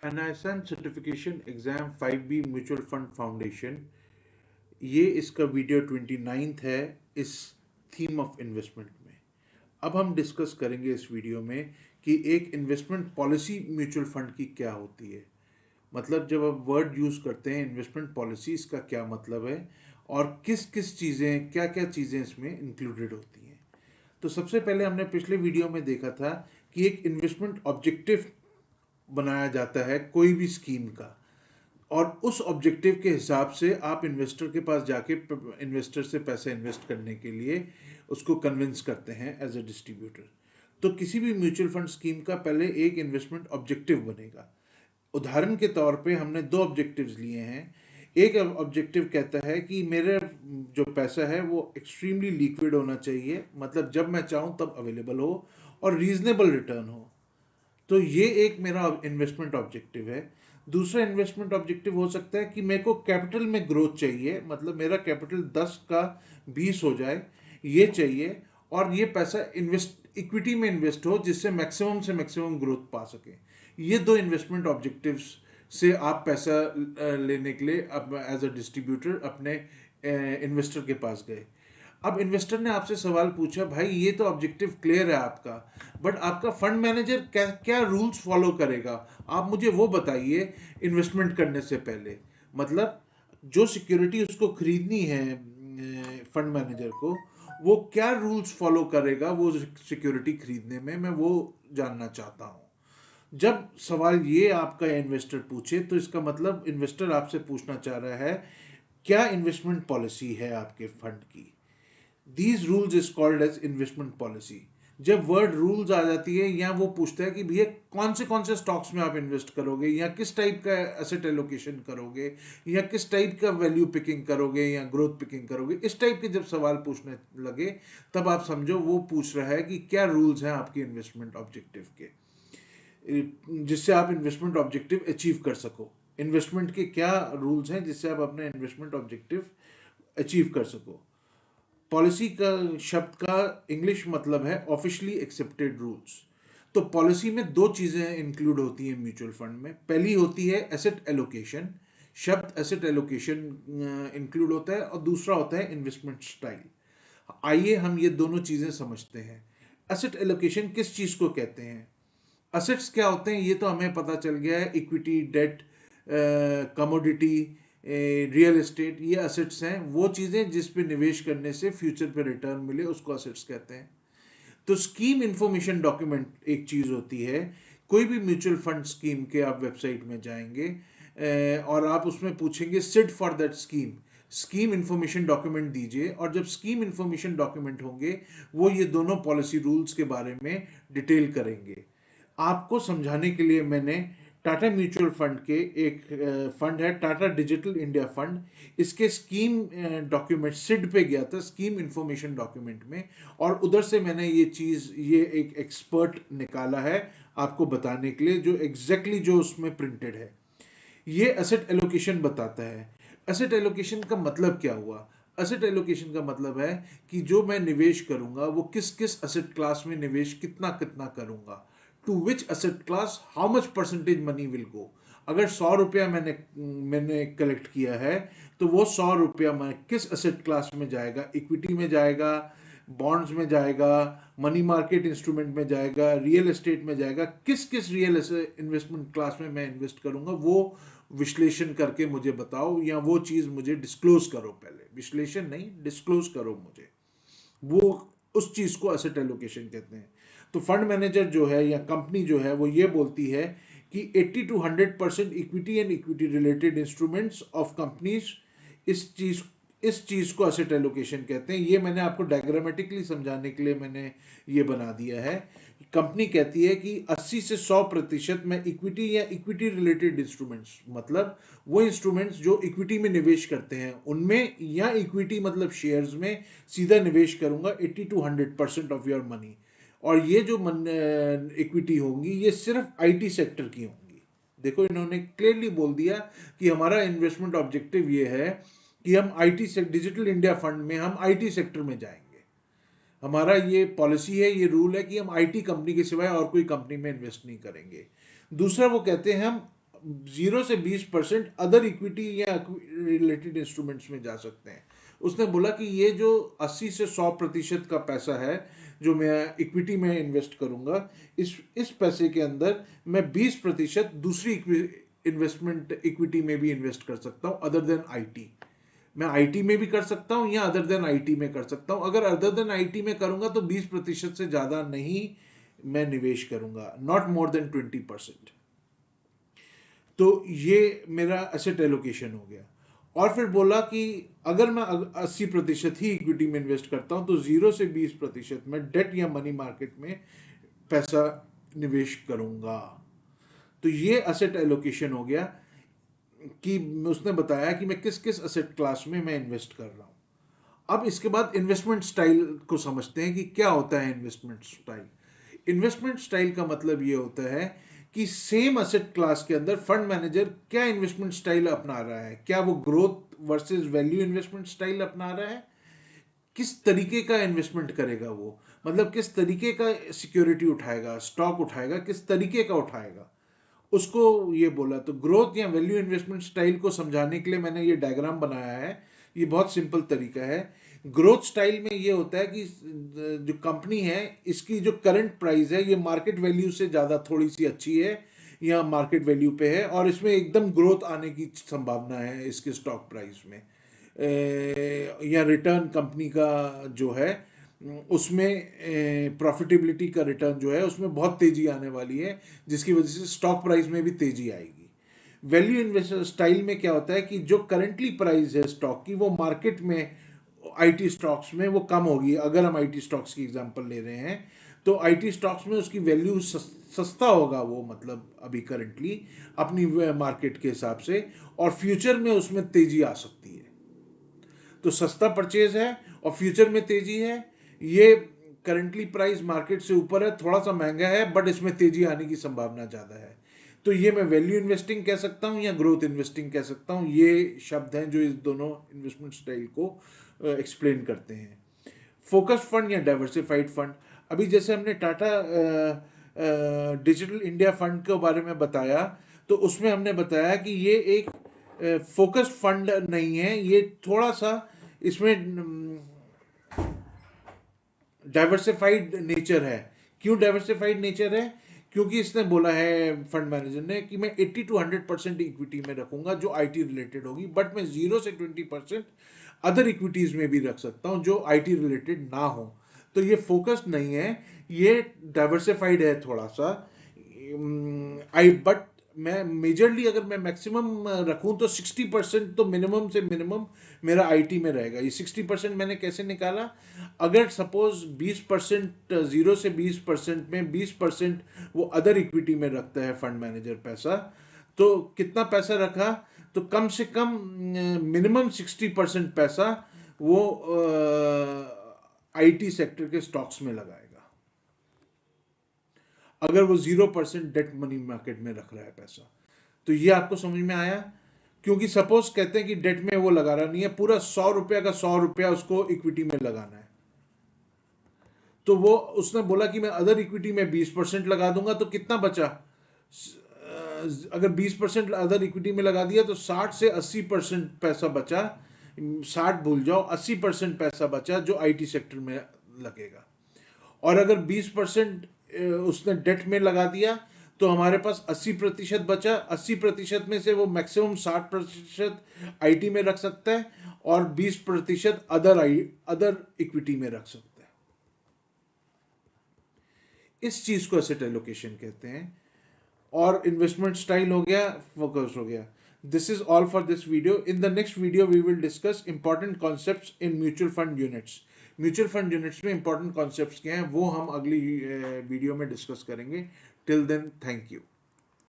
NISN certification exam 5B mutual fund foundation, ये इसका video 29th है इस थीम ऑफ इन्वेस्टमेंट में। अब हम डिस्कस करेंगे इस वीडियो में कि एक इन्वेस्टमेंट पॉलिसी म्यूचुअल फंड की क्या होती है। मतलब जब आप वर्ड यूज करते हैं इन्वेस्टमेंट पॉलिसी, इसका क्या मतलब है और किस किस चीजें, क्या क्या चीजें इसमें इंक्लूडेड होती हैं। तो सबसे पहले हमने पिछले वीडियो में देखा था कि एक इन्वेस्टमेंट ऑब्जेक्टिव बनाया जाता है कोई भी स्कीम का, और उस ऑब्जेक्टिव के हिसाब से आप इन्वेस्टर के पास जाके इन्वेस्टर से पैसे इन्वेस्ट करने के लिए उसको कन्विंस करते हैं एज अ डिस्ट्रीब्यूटर। तो किसी भी म्यूचुअल फंड स्कीम का पहले एक इन्वेस्टमेंट ऑब्जेक्टिव बनेगा। उदाहरण के तौर पे हमने दो ऑब्जेक्टिव्स लिए हैं। एक ऑब्जेक्टिव कहता है कि मेरा जो पैसा है वो एक्सट्रीमली लिक्विड होना चाहिए, मतलब जब मैं चाहूं तब अवेलेबल हो और रीजनेबल रिटर्न हो। तो ये एक मेरा इन्वेस्टमेंट ऑब्जेक्टिव है। दूसरा इन्वेस्टमेंट ऑब्जेक्टिव हो सकता है कि मेरे को कैपिटल में ग्रोथ चाहिए, मतलब मेरा कैपिटल 10 का 20 हो जाए, ये चाहिए, और ये पैसा इन्वेस्ट इक्विटी में इन्वेस्ट हो जिससे मैक्सिमम से मैक्सिमम ग्रोथ पा सके। ये दो इन्वेस्टमेंट ऑब्जेक्टिव्स से आप पैसा लेने के लिए अब एज अ डिस्ट्रीब्यूटर अपने इन्वेस्टर के पास गए। अब इन्वेस्टर ने आपसे सवाल पूछा, भाई ये तो ऑब्जेक्टिव क्लियर है आपका, बट आपका फंड मैनेजर क्या क्या रूल्स फॉलो करेगा, आप मुझे वो बताइए इन्वेस्टमेंट करने से पहले। मतलब जो सिक्योरिटी उसको खरीदनी है फंड मैनेजर को, वो क्या रूल्स फॉलो करेगा वो सिक्योरिटी खरीदने में, मैं वो जानना चाहता हूं। जब सवाल ये आपका इन्वेस्टर पूछे तो इसका मतलब इन्वेस्टर आपसे पूछना चाह रहा है क्या इन्वेस्टमेंट पॉलिसी है आपके फंड की। These rules is called as investment policy. जब वर्ड रूल्स आ जाती है, या वो पूछता है कि भैया कौन से स्टॉक्स में आप इन्वेस्ट करोगे, या किस टाइप का एसेट एलोकेशन करोगे, या किस टाइप का वैल्यू पिकिंग करोगे या ग्रोथ पिकिंग करोगे, इस टाइप के जब सवाल पूछने लगे तब आप समझो वो पूछ रहा है कि क्या रूल्स हैं आपके इन्वेस्टमेंट ऑब्जेक्टिव के, जिससे आप इन्वेस्टमेंट ऑब्जेक्टिव अचीव कर सको। इन्वेस्टमेंट के क्या रूल्स हैं जिससे आप अपने इन्वेस्टमेंट ऑब्जेक्टिव अचीव कर सको। पॉलिसी का शब्द का इंग्लिश मतलब है ऑफिशियली एक्सेप्टेड रूल्स। तो पॉलिसी में दो चीजें इंक्लूड होती हैं म्यूचुअल फंड में। पहली होती है एसेट एलोकेशन, शब्द एसेट एलोकेशन इंक्लूड होता है, और दूसरा होता है इन्वेस्टमेंट स्टाइल। आइए हम ये दोनों चीजें समझते हैं। एसेट एलोकेशन किस चीज को कहते हैं? असेट्स क्या होते हैं ये तो हमें पता चल गया है, equity, debt, commodity, real estate, ये असेट्स हैं। वो चीजें जिस पे निवेश करने से फ्यूचर पे रिटर्न मिले उसको असेट्स कहते हैं। तो स्कीम इंफॉर्मेशन डॉक्यूमेंट एक चीज होती है। कोई भी म्यूचुअल फंड स्कीम के आप वेबसाइट में जाएंगे और आप उसमें पूछेंगे SID for that scheme, scheme information document दीजिए, और जब स्कीम इंफॉर्मेशन डॉक्यूमेंट होंगे वो ये दोनों पॉलिसी रूल्स के बारे में डिटेल करेंगे। आपको समझाने के लिए मैंने टाटा म्यूचुअल फंड के एक फंड है टाटा डिजिटल इंडिया फंड, इसके स्कीम डॉक्यूमेंट सिड पे गया था, स्कीम इंफॉर्मेशन डॉक्यूमेंट में, और उधर से मैंने ये एक एक्सपर्ट निकाला है आपको बताने के लिए, जो एग्जैक्टली जो उसमें प्रिंटेड है। ये एसेट एलोकेशन बताता है। एसेट एलोकेशन का मतलब क्या हुआ? एसेट एलोकेशन का मतलब है कि जो मैं निवेश करूंगा वो किस किस एसेट क्लास में निवेश कितना कितना करूंगा, to which asset class how much percentage money will go. अगर 100 रुपया मैंने मैंने कलेक्ट किया है, तो वो 100 रुपया मैं किस एसेट क्लास में जाएगा, इक्विटी में जाएगा, बॉन्ड्स में जाएगा, मनी मार्केट इंस्ट्रूमेंट में जाएगा, रियल एस्टेट में जाएगा, किस किस रियल इन्वेस्टमेंट क्लास में मैं इन्वेस्ट करूंगा, वो विश्लेषण करके मुझे बताओ, या वो चीज मुझे डिस्क्लोज करो। पहले विश्लेषण नहीं, डिस्क्लोज करो मुझे वो, उस चीज को एसेट एलोकेशन कहते हैं। तो फंड मैनेजर जो है या कंपनी जो है वो ये बोलती है कि 80 to 100% equity and equity related instruments of companies, इस चीज इस चीज को एसेट एलोकेशन कहते हैं। ये मैंने आपको डायग्रामेटिकली समझाने के लिए मैंने ये बना दिया है। कंपनी कहती है कि 80 से 100% में इक्विटी या इक्विटी रिलेटेड इंस्ट्रूमेंट्स, मतलब वो इंस्ट्रूमेंट्स जो इक्विटी में निवेश करते हैं उनमें, या इक्विटी मतलब शेयर्स में सीधा निवेश करूंगा 80 to 100% ऑफ योर मनी। और ये जो इक्विटी होंगी ये सिर्फ आईटी सेक्टर की होंगी। देखो इन्होंने क्लियरली बोल दिया कि हमारा इन्वेस्टमेंट ऑब्जेक्टिव ये है कि हम आईटी से डिजिटल इंडिया फंड में हम आईटी सेक्टर में जाएंगे। हमारा ये पॉलिसी है, ये रूल है कि हम आईटी कंपनी के सिवाय और कोई कंपनी में इन्वेस्ट नहीं करेंगे। दूसरा वो कहते हैं हम 0 से 20% अदर इक्विटी या रिलेटेड इंस्ट्रूमेंट्स में जा सकते हैं। उसने बोला कि ये जो 80 से 100% का पैसा है जो मैं इक्विटी में इन्वेस्ट करूंगा, इस पैसे के अंदर मैं 20% दूसरी इन्वेस्टमेंट इक्विटी में भी इन्वेस्ट कर सकता हूं अदर देन आईटी। मैं आईटी में भी कर सकता हूं या अदर देन आईटी में कर सकता हूं। अगर अदर देन आईटी में करूंगा तो 20% से ज्यादा नहीं मैं निवेश करूंगा, नॉट मोर देन 20%। तो ये मेरा एसेट एलोकेशन हो गया। और फिर बोला कि अगर मैं 80% ही इक्विटी में इन्वेस्ट करता हूं तो 0 से 20% मैं डेट या मनी मार्केट में पैसा निवेश करूंगा। तो ये एसेट एलोकेशन हो गया कि उसने बताया कि मैं किस किस एसेट क्लास में मैं इन्वेस्ट कर रहा हूं। अब इसके बाद इन्वेस्टमेंट स्टाइल को समझते हैं कि क्या होता है इन्वेस्टमेंट स्टाइल। इन्वेस्टमेंट स्टाइल का मतलब ये होता है कि सेम एसेट क्लास के अंदर फंड मैनेजर क्या इन्वेस्टमेंट स्टाइल अपना रहा है। क्या वो growth versus value investment style अपना रहा है, किस तरीके का इन्वेस्टमेंट करेगा वो, मतलब किस तरीके का सिक्योरिटी उठाएगा, स्टॉक उठाएगा, किस तरीके का उठाएगा, उसको ये बोला। तो ग्रोथ या वैल्यू इन्वेस्टमेंट स्टाइल को समझाने के लिए मैंने ये डायग्राम बनाया है। ये बहुत सिंपल तरीका है। ग्रोथ स्टाइल में ये होता है कि जो कंपनी है इसकी जो करंट प्राइस है ये मार्केट वैल्यू से ज्यादा थोड़ी सी अच्छी है या मार्केट वैल्यू पे है और इसमें एकदम ग्रोथ आने की संभावना है इसके स्टॉक प्राइस में, या रिटर्न कंपनी का जो है उसमें प्रॉफिटेबिलिटी का रिटर्न जो है उसमें बहुत तेजी आने वाली है जिसकी वजह से स्टॉक प्राइस में भी तेजी आएगी। वैल्यू इन्वेस्टर स्टाइल में क्या होता है कि जो करंटली प्राइस है स्टॉक की वो मार्केट में आईटी स्टॉक्स में वो कम होगी। अगर हम आईटी स्टॉक्स की एग्जांपल ले रहे हैं तो आईटी स्टॉक्स में उसकी वैल्यू सस्ता होगा वो, मतलब अभी करंटली अपनी मार्केट के हिसाब से, और फ्यूचर में उसमें तेजी आ सकती है। तो सस्ता परचेज है और फ्यूचर में तेजी है। ये करंटली प्राइस मार्केट से ऊपर है, थोड़ा सा महंगा है बट इसमें तेजी आने की संभावना ज्यादा है। तो ये मैं वैल्यू इन्वेस्टिंग कह सकता हूं या ग्रोथ इन्वेस्टिंग कह सकता हूं। ये शब्द हैं जो इस दोनों इन्वेस्टमेंट स्टाइल को एक्सप्लेन करते हैं। फोकस्ड फंड या डाइवर्सिफाइड फंड, अभी जैसे हमने टाटा डिजिटल इंडिया फंड के बारे में बताया तो उसमें हमने बताया कि ये एक फोकस्ड फंड नहीं है, ये थोड़ा सा इसमें डाइवर्सिफाइड नेचर है। क्यों डाइवर्सिफाइड नेचर है? क्योंकि इसने बोला है फंड मैनेजर ने कि मैं 80 to 100% इक्विटी में रखूंगा जो आईटी रिलेटेड होगी, बट मैं 0 से 20% अदर इक्विटीज में भी रख सकता हूं जो आईटी रिलेटेड ना हो। तो ये फोकस्ड नहीं है, ये डाइवर्सिफाइड है थोड़ा सा। बट मैं मेजरली अगर मैं मैक्सिमम रखूं तो 60% तो मिनिमम से मिनिमम मेरा आईटी में रहेगा। ये 60% मैंने कैसे निकाला? अगर सपोज 20% 0 से 20% में 20% वो अदर इक्विटी में रखता है फंड मैनेजर पैसा, तो कितना पैसा रखा? तो कम से कम मिनिमम 60% पैसा वो आईटी सेक्टर के स्टॉक्स में लगाएगा अगर वो 0% डेट मनी मार्केट में रख रहा है पैसा। तो ये आपको समझ में आया? क्योंकि सपोज कहते हैं कि डेट में वो लगा रहा नहीं है, पूरा 100 रुपया का 100 रुपया उसको इक्विटी में लगाना है। तो वो उसने बोला कि मैं अदर इक्विटी में 20% लगा दूंगा, तो कितना बचा? अगर 20% अदर इक्विटी में लगा दिया तो 60 से 80% पैसा बचा। 60 भूल जाओ, 80% पैसा बचा जो आईटी सेक्टर में लगेगा। और अगर 20% उसने डेट में लगा दिया तो हमारे पास 80% बचा। 80% में से वो मैक्सिमम 60% आईटी में रख सकता है और 20% अदर इक्विटी में रख सकता है। इस चीज को एसेट एलोकेशन कहते हैं। और इन्वेस्टमेंट स्टाइल हो गया, फोकस हो गया। This is all for this video. In the next video we will discuss important concepts in mutual fund units. Mutual fund units में इंपॉर्टेंट कॉन्सेप्ट्स क्या हैं वो हम अगली वीडियो में डिस्कस करेंगे। Till then, thank you.